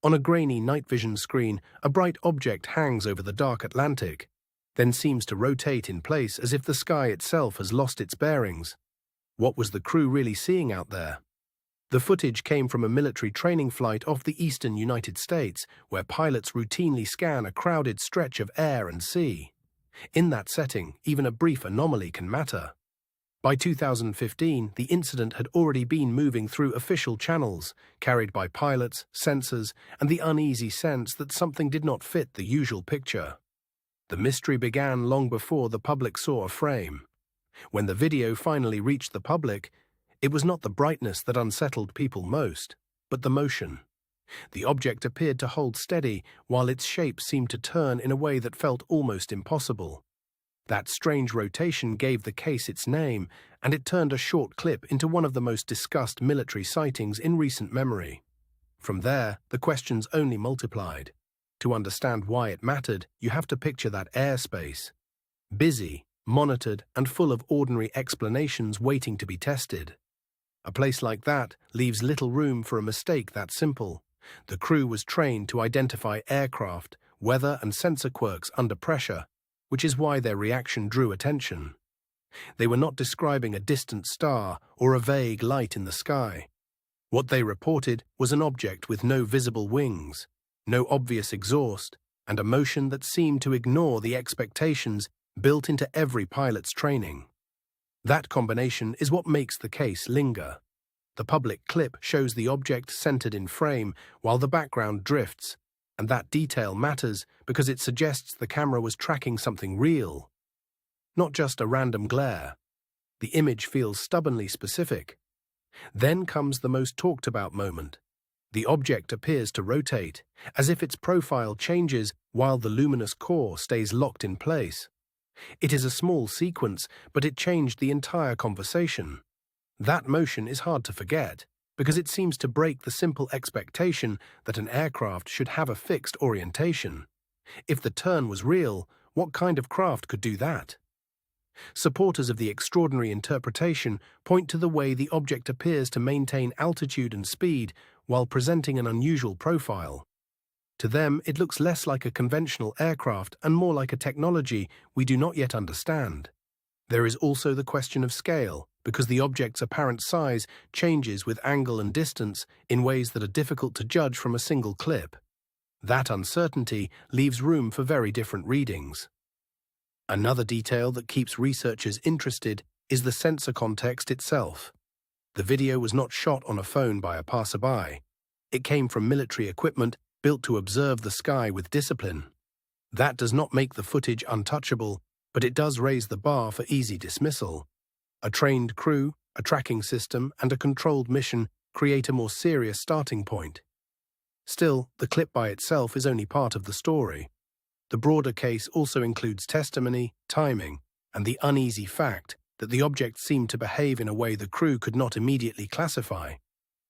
On a grainy night vision screen, a bright object hangs over the dark Atlantic, then seems to rotate in place as if the sky itself has lost its bearings. What was the crew really seeing out there? The footage came from a military training flight off the eastern United States, where pilots routinely scan a crowded stretch of air and sea. In that setting, even a brief anomaly can matter. By 2015, the incident had already been moving through official channels, carried by pilots, sensors, and the uneasy sense that something did not fit the usual picture. The mystery began long before the public saw a frame. When the video finally reached the public, it was not the brightness that unsettled people most, but the motion. The object appeared to hold steady, while its shape seemed to turn in a way that felt almost impossible. That strange rotation gave the case its name, and it turned a short clip into one of the most discussed military sightings in recent memory. From there, the questions only multiplied. To understand why it mattered, you have to picture that airspace. Busy, monitored, and full of ordinary explanations waiting to be tested. A place like that leaves little room for a mistake that simple. The crew was trained to identify aircraft, weather, and sensor quirks under pressure, which is why their reaction drew attention. They were not describing a distant star or a vague light in the sky. What they reported was an object with no visible wings, no obvious exhaust, and a motion that seemed to ignore the expectations built into every pilot's training. That combination is what makes the case linger. The public clip shows the object centered in frame while the background drifts, and that detail matters because it suggests the camera was tracking something real, not just a random glare. The image feels stubbornly specific. Then comes the most talked about moment. The object appears to rotate, as if its profile changes while the luminous core stays locked in place. It is a small sequence, but it changed the entire conversation. That motion is hard to forget, because it seems to break the simple expectation that an aircraft should have a fixed orientation. If the turn was real, what kind of craft could do that? Supporters of the extraordinary interpretation point to the way the object appears to maintain altitude and speed while presenting an unusual profile. To them, it looks less like a conventional aircraft and more like a technology we do not yet understand. There is also the question of scale, because the object's apparent size changes with angle and distance in ways that are difficult to judge from a single clip. That uncertainty leaves room for very different readings. Another detail that keeps researchers interested is the sensor context itself. The video was not shot on a phone by a passerby. It came from military equipment built to observe the sky with discipline. That does not make the footage untouchable, but it does raise the bar for easy dismissal. A trained crew, a tracking system, and a controlled mission create a more serious starting point. Still, the clip by itself is only part of the story. The broader case also includes testimony, timing, and the uneasy fact that the object seemed to behave in a way the crew could not immediately classify.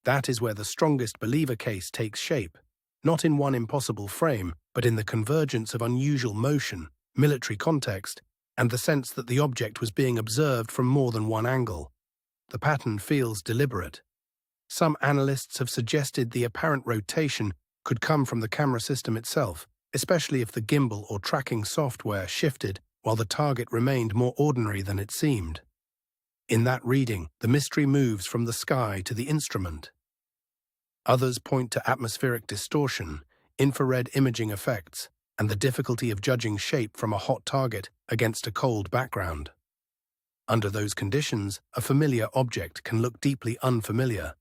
That is where the strongest believer case takes shape, not in one impossible frame, but in the convergence of unusual motion, military context, and the sense that the object was being observed from more than one angle. The pattern feels deliberate. Some analysts have suggested the apparent rotation could come from the camera system itself, especially if the gimbal or tracking software shifted while the target remained more ordinary than it seemed. In that reading, the mystery moves from the sky to the instrument. Others point to atmospheric distortion, infrared imaging effects, and the difficulty of judging shape from a hot target against a cold background. Under those conditions, a familiar object can look deeply unfamiliar.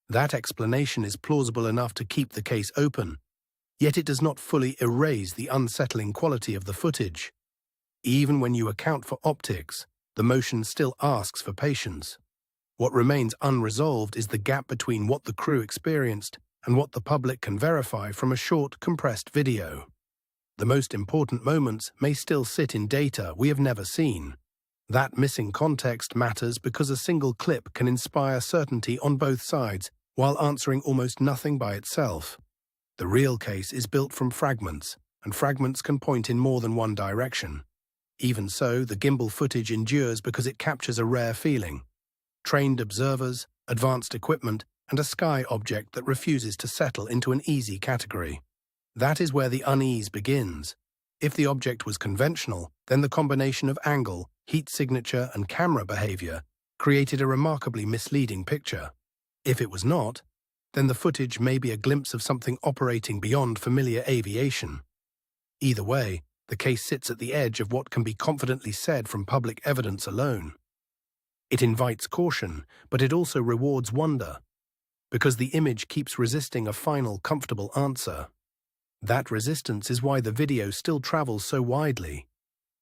That explanation is plausible enough to keep the case open, yet it does not fully erase the unsettling quality of the footage. Even when you account for optics, the motion still asks for patience. What remains unresolved is the gap between what the crew experienced and what the public can verify from a short, compressed video. The most important moments may still sit in data we have never seen. That missing context matters because a single clip can inspire certainty on both sides while answering almost nothing by itself. The real case is built from fragments, and fragments can point in more than one direction. Even so, the gimbal footage endures because it captures a rare feeling. Trained observers, advanced equipment, and a sky object that refuses to settle into an easy category. That is where the unease begins. If the object was conventional, then the combination of angle, heat signature, and camera behavior created a remarkably misleading picture. If it was not, then the footage may be a glimpse of something operating beyond familiar aviation. Either way, the case sits at the edge of what can be confidently said from public evidence alone. It invites caution, but it also rewards wonder, because the image keeps resisting a final, comfortable answer. That resistance is why the video still travels so widely.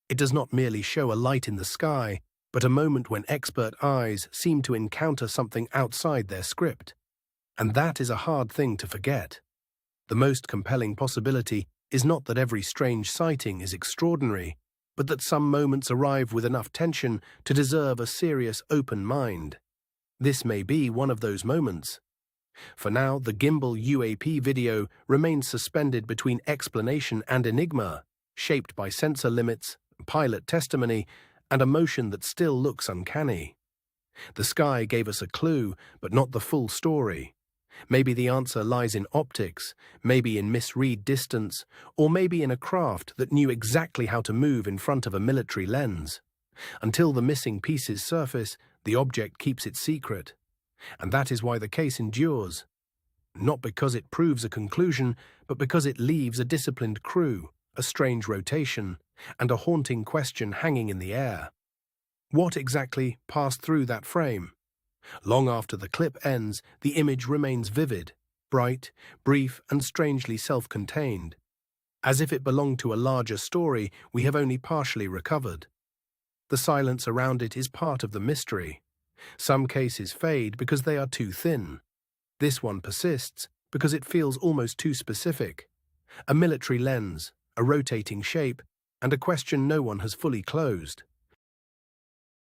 It does not merely show a light in the sky, but a moment when expert eyes seem to encounter something outside their script. And that is a hard thing to forget. The most compelling possibility is not that every strange sighting is extraordinary, but that some moments arrive with enough tension to deserve a serious open mind. This may be one of those moments. For now, the gimbal UAP video remains suspended between explanation and enigma, shaped by sensor limits, pilot testimony, and a motion that still looks uncanny. The sky gave us a clue, but not the full story. Maybe the answer lies in optics, maybe in misread distance, or maybe in a craft that knew exactly how to move in front of a military lens. Until the missing pieces surface, the object keeps its secret. And that is why the case endures. Not because it proves a conclusion, but because it leaves a disciplined crew, a strange rotation, and a haunting question hanging in the air. What exactly passed through that frame? Long after the clip ends, the image remains vivid, bright, brief, and strangely self-contained. As if it belonged to a larger story we have only partially recovered. The silence around it is part of the mystery. Some cases fade because they are too thin. This one persists because it feels almost too specific. A military lens, a rotating shape, and a question no one has fully closed.